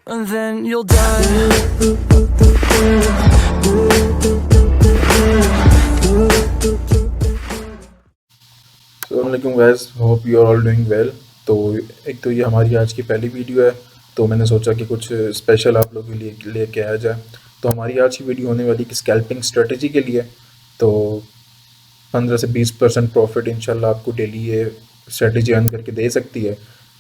and then you'll die. अस्सलामुअलैकुम guys, hope you are all doing well. तो एक तो ये हमारी आज की पहली वीडियो है, तो मैंने सोचा कि कुछ स्पेशल आप लोगों के लिए लेके आया जाए। तो हमारी आज की वीडियो होने वाली कि स्कैल्पिंग स्ट्रेटजी के लिए। तो 15 से 20% प्रॉफिट इंशाल्लाह आपको डेली ये स्ट्रेटजी अर्न करके दे सकती है।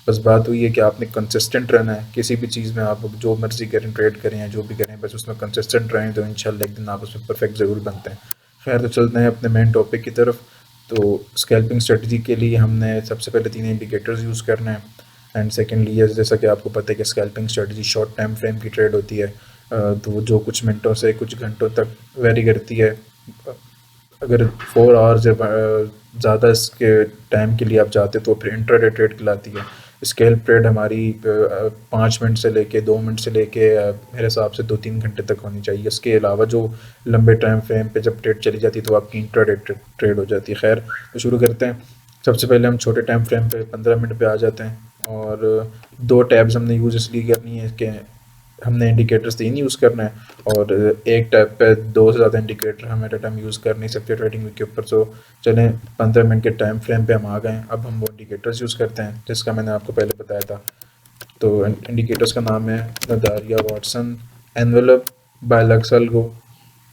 बस बात हुई है कि आपने कंसिस्टेंट रहना है किसी भी चीज़ में। आप जो मर्ज़ी करें, ट्रेड करें या जो भी करें, बस उसमें कंसिस्टेंट रहें तो इंशाल्लाह एक दिन आप उसमें परफेक्ट ज़रूर बनते हैं। खैर, तो चलते हैं अपने मेन टॉपिक की तरफ। तो स्कैल्पिंग स्ट्रेटजी के लिए हमने सबसे पहले 3 इंडिकेटर्स यूज़ करना है। एंड सेकेंडली, जैसा कि आपको पता है कि scalping strategy short time frame की ट्रेड होती है, तो जो कुछ मिनटों से कुछ घंटों तक वेरी करती है। अगर 4 आवर्स या ज़्यादा इसके टाइम के लिए आप चाहते तो फिर इंट्राडे ट्रेड कहलाती है। स्कैल्प ट्रेड हमारी 5 मिनट से लेके 2 मिनट से लेके मेरे हिसाब से 2-3 घंटे तक होनी चाहिए। इसके अलावा जो लंबे टाइम फ्रेम पे जब ट्रेड चली जाती है तो आपकी इंट्राडे ट्रेड हो जाती है। खैर, तो शुरू करते हैं। सबसे पहले हम छोटे टाइम फ्रेम पे 15 मिनट पे आ जाते हैं। और 2 टैब्स हमने यूज़ इसलिए करनी है कि हमने इंडिकेटर्स 3 यूज़ करना है और एक टैब पे 2 से ज़्यादा इंडिकेटर हम एट अ टाइम यूज़ कर नहीं सकते ट्रेडिंग व्यू के ऊपर। सो चलें, 15 मिनट के टाइम फ्रेम पे हम आ गए। अब हम वो इंडिकेटर्स यूज़ करते हैं जिसका मैंने आपको पहले बताया था। तो इंडिकेटर्स का नाम है Nadaraya Watson envelope by Lux Algo.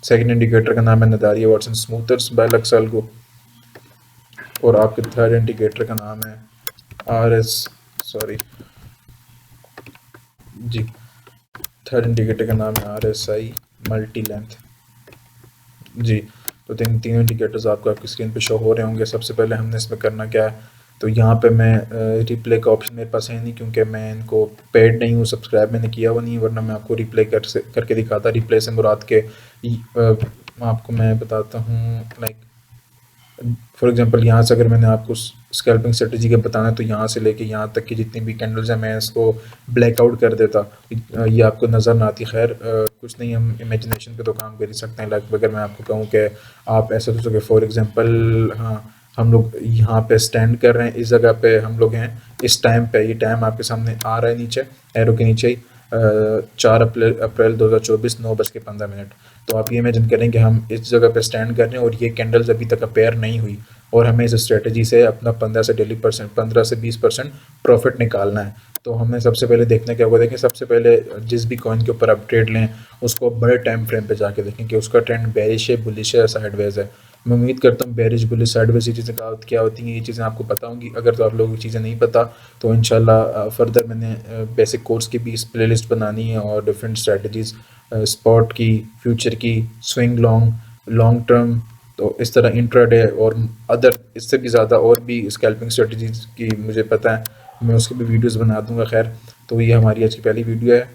Second indicator का नाम है Nadaraya Watson smoothers by Lux Algo. और आपके थर्ड इंडिकेटर का नाम है थर्ड इंडिकेटर का नाम है RSI मल्टी लेंथ। जी, तो तीनों इंडिकेटर्स आपको आपकी स्क्रीन पे शो हो रहे होंगे। सबसे पहले हमने इसमें करना क्या है, तो यहाँ पे मैं रिप्ले का ऑप्शन मेरे पास है नहीं क्योंकि मैं इनको पेड नहीं हूँ, सब्सक्राइब मैंने किया हुआ नहीं है, वरना मैं आपको रिप्ले करके दिखाता। रिप्ले से मुराद के आपको मैं बताता हूँ, लाइक फॉर एग्जांपल यहाँ से अगर मैंने आपको स्कैल्पिंग स्ट्रेटजी का बताना है तो यहाँ से लेके यहाँ तक की जितनी भी कैंडल्स हैं मैं इसको ब्लैकआउट कर देता, ये आपको नज़र ना आती। खैर, कुछ नहीं, हम इमेजिनेशन पे तो काम कर ही सकते हैं। लाइक अगर मैं आपको कहूँ कि आप ऐसा सोचोगे, फॉर एग्जांपल, हाँ, हम लोग यहाँ पे स्टैंड कर रहे हैं, इस जगह पे हम लोग हैं, इस टाइम पे, ये टाइम आपके सामने आ रहा है नीचे एरो के नीचे ही, 4 अप्रैल 2024 9:15। तो आप ये इमेजिन करें कि हम इस जगह पे स्टैंड कर रहे हैं और ये कैंडल्स अभी तक अपेयर नहीं हुई और हमें इस स्ट्रेटजी से अपना 15 से 20% प्रॉफिट निकालना है। तो हमें सबसे पहले देखना क्या होगा, देखें, सबसे पहले जिस भी कॉइन के ऊपर आप ट्रेड लें उसको बड़े टाइम फ्रेम पे जाके देखें कि उसका ट्रेंड बेरिश है, बुलिश है, साइडवेज है। मैं उम्मीद करता हूँ बेरिश, बुलिश, साइडवेज ये चीज़ें क्या होती हैं, ये चीज़ें आपको पता होंगी। अगर तो आप लोगों को चीज़ें नहीं पता तो इंशाल्लाह फर्दर मैंने बेसिक कोर्स की भी इस प्लेलिस्ट बनानी है और डिफरेंट स्ट्रेटजीज़, स्पॉट की, फ्यूचर की, स्विंग लॉन्ग, लॉन्ग टर्म, तो इस तरह इंट्राडे और अदर इससे भी ज़्यादा और भी स्कैल्पिंग स्ट्रेटजीज़ की मुझे पता है, मैं उसकी भी वीडियोस बना दूंगा। खैर, तो ये हमारी आज की पहली वीडियो है।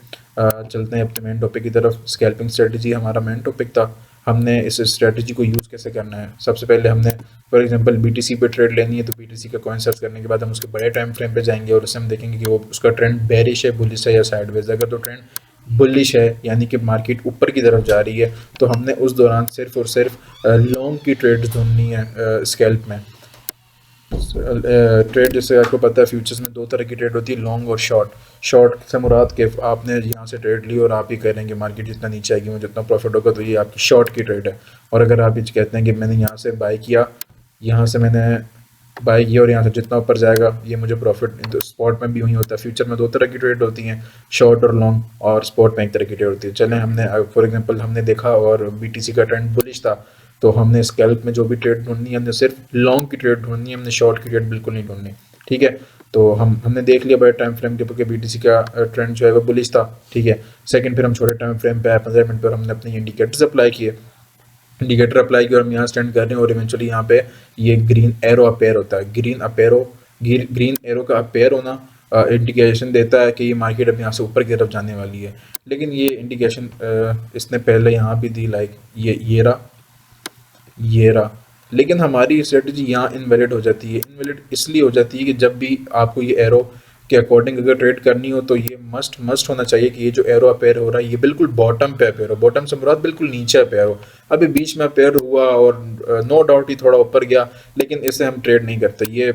चलते हैं अपने मेन टॉपिक की तरफ। स्कैल्पिंग स्ट्रेटजी हमारा मेन टॉपिक था। हमने इस स्ट्रेटजी को यूज़ कैसे करना है, सबसे पहले हमने फॉर एग्जांपल BTC पे ट्रेड लेनी है तो BTC का कॉइन सर्च करने के बाद हम उसके बड़े टाइम फ्रेम पे जाएंगे और उससे हम देखेंगे कि वो उसका ट्रेंड बेरिश है, बुलिश है या साइडवेज। अगर तो ट्रेंड बुलिश है यानी कि मार्केट ऊपर की तरफ जा रही है तो हमने उस दौरान सिर्फ और सिर्फ लॉन्ग की ट्रेड ढूंढनी है। स्कैल्प में ट्रेड, जैसे आपको पता है, फ्यूचर्स में 2 तरह की ट्रेड होती है, लॉन्ग और शॉर्ट। शॉर्ट से मुराद के आपने यहाँ से ट्रेड ली और आप ही करेंगे मार्केट जितना नीचे आएगी मुझे जितना प्रॉफिट होगा, तो ये आपकी शॉर्ट की ट्रेड है। और अगर आप ये कहते हैं कि मैंने यहाँ से बाय किया, यहाँ से मैंने बाय किया और यहाँ से जितना ऊपर जाएगा ये मुझे प्रॉफिट, तो स्पॉट में भी वही होता है। फ्यूचर में 2 तरह की ट्रेड होती हैं, शॉर्ट और लॉन्ग, और स्पॉट में एक तरह की ट्रेड होती है। चलें, हमने फॉर एग्जांपल हमने देखा और BTC का ट्रेंड बुलिश था तो हमने स्कैल्प में जो भी ट्रेड ढूंढनी है हमने सिर्फ लॉन्ग की ट्रेड ढूंढनी है, हमने शॉर्ट की ट्रेड बिल्कुल नहीं ढूंढनी। ठीक है, तो हमने देख लिया बड़े टाइम फ्रेम के ऊपर BTC का ट्रेंड जो है वो बुलिश था। ठीक है, सेकंड फिर हम छोटे टाइम फ्रेम पे आए, 15 मिनट पर हमने अपने इंडिकेटर्स अप्लाई किए। इंडिकेटर अप्लाई किया और हम यहाँ स्टैंड कर रहे हैं और इवेंचुअली यहाँ पे ये ग्रीन एरो अपेयर होता है। ग्रीन एरो का अपेयर होना इंडिकेशन देता है कि ये मार्केट अब यहाँ से ऊपर की तरफ जाने वाली है। लेकिन ये इंडिकेशन इसने पहले यहाँ भी दी, लाइक ये रहा। लेकिन हमारी स्ट्रेटजी यहाँ इनवैलिड हो जाती है। इनवैलिड इसलिए हो जाती है कि जब भी आपको ये एरो के अकॉर्डिंग अगर ट्रेड करनी हो तो ये मस्ट मस्ट होना चाहिए कि ये जो एरो अपेयर हो रहा है ये बिल्कुल बॉटम पे अपेयर हो, बॉटम से मुराद बिल्कुल नीचे अपेयर हो। अभी बीच में अपेयर हुआ और नो डाउट ही थोड़ा ऊपर गया, लेकिन इसे हम ट्रेड नहीं करते, ये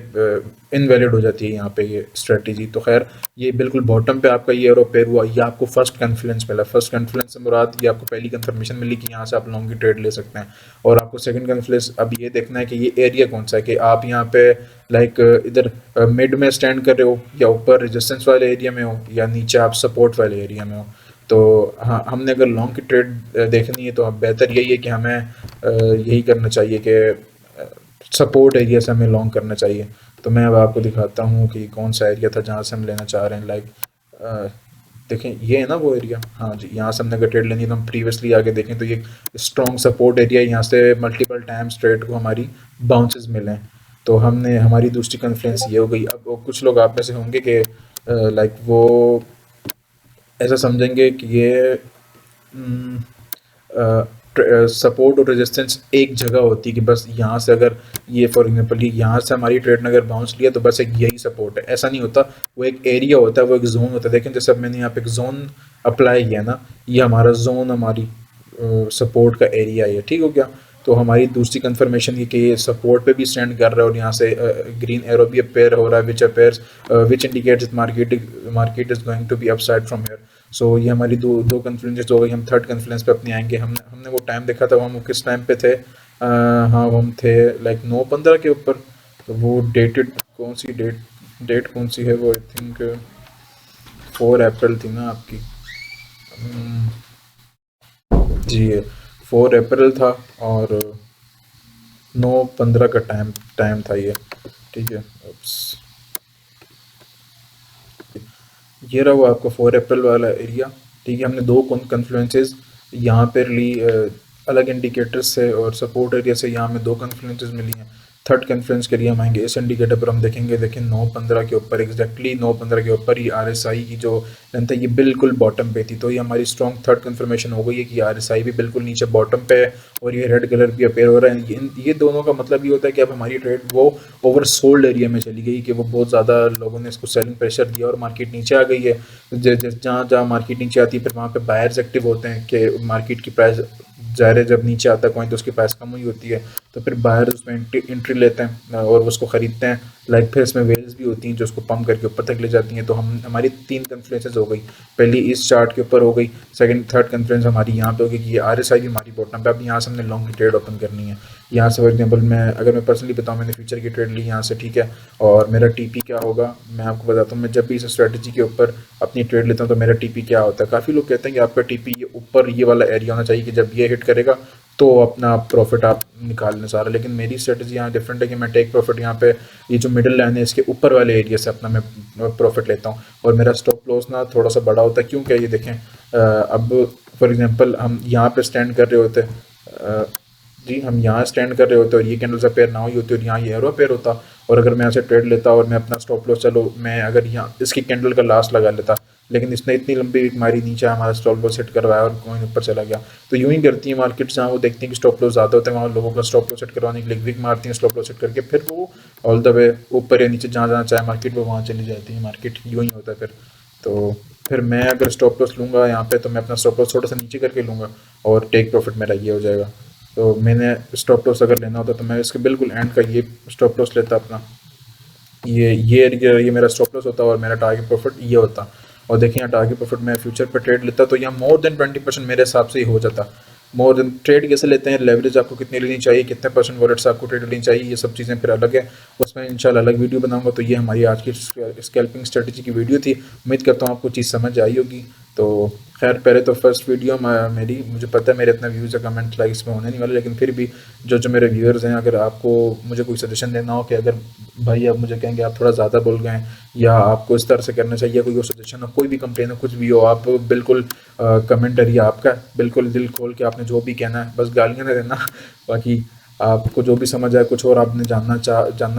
इनवैलिड हो जाती है यहाँ पे ये स्ट्रेटजी। तो खैर ये बिल्कुल बॉटम पे आपका ये एरो अपेयर हुआ, ये आपको फर्स्ट कॉन्फिडेंस मिला। फर्स्ट कॉन्फिडेंस से मुराद ये आपको पहली कंफर्मेशन मिली कि यहाँ से आप लॉन्ग की ट्रेड ले सकते हैं। और आपको सेकंड कॉन्फिडेंस अब ये देखना है कि ये एरिया कौन सा है, कि आप यहाँ पे लाइक इधर मिड में स्टैंड कर रहे हो, या ऊपर रेजिस्टेंस वाले एरिया में हो, या नीचे आप सपोर्ट वाले एरिया में हो। तो हाँ, हमने अगर लॉन्ग की ट्रेड देखनी है तो अब बेहतर यही है कि हमें यही करना चाहिए कि सपोर्ट एरिया से हमें लॉन्ग करना चाहिए। तो मैं अब आपको दिखाता हूँ कि कौन सा एरिया था जहाँ से हम लेना चाह रहे हैं। लाइक देखें, ये है ना वो एरिया, हाँ जी, यहाँ से हमने अगर ट्रेड लेनी है तो हम प्रीवियसली आगे देखें तो ये स्ट्रॉन्ग सपोर्ट एरिया है, यहाँ से मल्टीपल टाइम्स ट्रेड को हमारी बाउंसेस मिले हैं। तो हमने हमारी दूसरी कॉन्फ्रेंस ये हो गई। अब कुछ लोग आप में से होंगे कि लाइक वो ऐसा समझेंगे कि ये सपोर्ट और रेजिस्टेंस एक जगह होती है, कि बस यहाँ से अगर ये फॉर एग्जांपल यहाँ से हमारी ट्रेड ने अगर बाउंस लिया तो बस एक यही सपोर्ट है, ऐसा नहीं होता। वो एक एरिया होता है, वो एक जोन होता है। देखें जैसे अब मैंने यहाँ पे एक जोन अप्लाई किया ना, ये हमारा जोन हमारी सपोर्ट का एरिया है, ठीक हो गया। तो हमारी दूसरी कंफर्मेशन ये कि ये सपोर्ट पे भी स्टैंड कर रहा है और यहाँ से ग्रीन एरो भी अपेयर हो रहा है, which indicates market is going to be upside from here. So ये हमारी दो कॉन्फ्लुएंसेस हो गई। हम थर्ड कॉन्फ्लुएंस पे अपनी आएंगे। हमने वो टाइम देखा था, हम किस टाइम पे थे, हाँ हम थे लाइक 9:15 के ऊपर। तो वो डेटेड कौन सी डेट कौन सी है, वो आई थिंक 4 अप्रैल थी ना आपकी, जी 4 अप्रैल था और 9:15 का टाइम था ये, ठीक है। ये रहा वो आपका 4 अप्रैल वाला एरिया, ठीक है। हमने दो कन्फ्लुएंसेस यहाँ पर ली अलग इंडिकेटर्स से, और सपोर्ट एरिया से यहाँ में दो कन्फ्लुएंसेस मिली हैं। थर्ड कॉन्फ्रेंस के लिए हम आएंगे इस इंडिकेटर पर, हम देखेंगे, देखें 9:15 के ऊपर, एग्जैक्टली 9:15 के ऊपर ही RSI की जो लेंथ है ये बिल्कुल बॉटम पे थी। तो ये हमारी स्ट्रॉन्ग थर्ड कन्फर्मेशन हो गई है कि RSI भी बिल्कुल नीचे बॉटम पे है और ये रेड कलर भी अपेयर हो रहा है। ये दोनों का मतलब ये होता है कि अब हमारी ट्रेड वो ओवर सोल्ड एरिया में चली गई, कि वो बहुत ज़्यादा लोगों ने इसको सेलिंग प्रेशर दिया और मार्केट नीचे आ गई है। जहाँ जहाँ मार्केट नीचे आती है फिर वहाँ पे बायर्स एक्टिव होते हैं कि मार्केट की प्राइस ज़ाहिर है जब नीचे आता है कॉइन तो उसकी प्राइस कम हुई होती है, तो फिर बायर उसमें एंट्री लेते हैं और उसको ख़रीदते हैं। लाइक फिर इसमें वेल्स भी होती हैं जो उसको पम्प करके ऊपर तक ले जाती हैं। तो हमारी 3 कन्फ्लुएंसेस हो गई। पहली इस चार्ट के ऊपर हो गई, सेकंड थर्ड कन्फ्लुएंस हमारी यहाँ पे होगी कि ये RSI भी हमारी बॉटम पे। अब यहाँ से हमने लॉन्ग की ट्रेड ओपन करनी है। यहाँ से फॉर एग्जाम्पल अगर मैं पर्सनली बताऊँ, मैंने फ्यूचर की ट्रेड ली यहाँ से, ठीक है, और मेरा TP क्या होगा मैं आपको बताता हूँ। मैं जब भी इस स्ट्रेटजी के ऊपर अपनी ट्रेड लेता हूँ तो मेरा TP क्या होता है। काफ़ी लोग कहते हैं कि आपका TP ये ऊपर ये वाला एरिया होना चाहिए कि जब ये हिट करेगा तो अपना प्रॉफिट आप निकाल लें सारा। लेकिन मेरी स्ट्रेटजी यहाँ डिफरेंट है कि मैं टेक प्रॉफिट यहाँ पे ये जो मिडिल लाइन है इसके ऊपर वाले एरिया से अपना मैं प्रॉफिट लेता हूँ, और मेरा स्टॉप लॉस ना थोड़ा सा बड़ा होता है। क्यों, क्या ये देखें, अब फॉर एग्जांपल हम यहाँ पे स्टैंड कर रहे होते, जी हम यहाँ स्टैंड कर रहे होते और ये कैंडल से पेयर ना हुई होती और यहाँ ये एरो पेयर होता, और अगर मैं यहाँ से ट्रेड लेता और मैं अपना स्टॉप लॉस, चलो मैं अगर यहाँ इसकी कैंडल का लास्ट लगा लेता, लेकिन इसने इतनी लंबी विक मारी, नीचे हमारा स्टॉप लॉस सेट करवाया और कॉइन ऊपर चला गया। तो यूं ही करती है मार्केट, जहाँ वो देखती हैं कि स्टॉप लॉस ज़्यादा होता है वहाँ लोगों का स्टॉप लॉस सेट करवाने के लिए विक मारती हैं, स्टॉप लॉस सेट करके फिर वो ऑल द वे ऊपर या नीचे जहाँ जाना चाहे मार्केट वो वहाँ चली जाती है। मार्केट यूँ ही होता है फिर। तो फिर मैं अगर स्टॉप लॉस लूँगा यहाँ पे तो मैं अपना स्टॉप लॉस थोड़ा सा नीचे करके लूँगा और टेक प्रॉफिट मेरा ये हो जाएगा। तो मैंने स्टॉप लॉस अगर लेना होता तो मैं इसके बिल्कुल एंड का ये स्टॉप लॉस लेता अपना, ये मेरा स्टॉप लॉस होता और मेरा टारगेट प्रॉफिट ये होता। और देखिए यहाँ टारगेट प्रॉफिट मैं फ्यूचर पर ट्रेड लेता तो यहाँ मोर देन 20% मेरे हिसाब से ही हो जाता। मोर देन ट्रेड कैसे लेते हैं, लेवरेज आपको कितनी लेनी चाहिए, कितने परसेंट वॉलेट्स आपको ट्रेड लेनी चाहिए, ये सब चीज़ें फिर अलग है, उसमें इंशाल्लाह अलग वीडियो बनाऊंगा। तो ये हमारी आज की स्कैल्पिंग स्ट्रेटजी की वीडियो थी। उम्मीद करता हूँ आपको चीज़ समझ आई होगी। तो खैर पहले तो फर्स्ट वीडियो मेरी, मुझे पता है मेरे इतना व्यूज़ या कमेंट लाइक्स में होने नहीं वाले, लेकिन फिर भी जो मेरे व्यूअर्स हैं, अगर आपको मुझे कोई सजेशन देना हो कि अगर भाई आप मुझे कहेंगे आप थोड़ा ज़्यादा बोल गए या आपको इस तरह से करना चाहिए, कोई सजेशन हो, कोई भी कंप्लेन हो, कुछ भी हो, आप बिल्कुल कमेंट एरिया आपका, बिल्कुल दिल खोल के आपने जो भी कहना है, बस गालियाँ ना देना। बाकी आपको जो भी समझ आए, कुछ और आपने जानना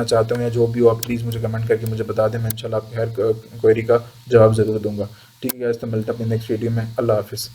चाहते हो या जो भी हो, आप प्लीज़ मुझे कमेंट करके मुझे बता दें। मैं इंशाल्लाह आपकी हर क्वेरी का जवाब ज़रूर दूंगा। ठीक है गाइस, तो मिलते हैं अपनी नेक्स्ट वीडियो में। अल्लाह हाफिज़।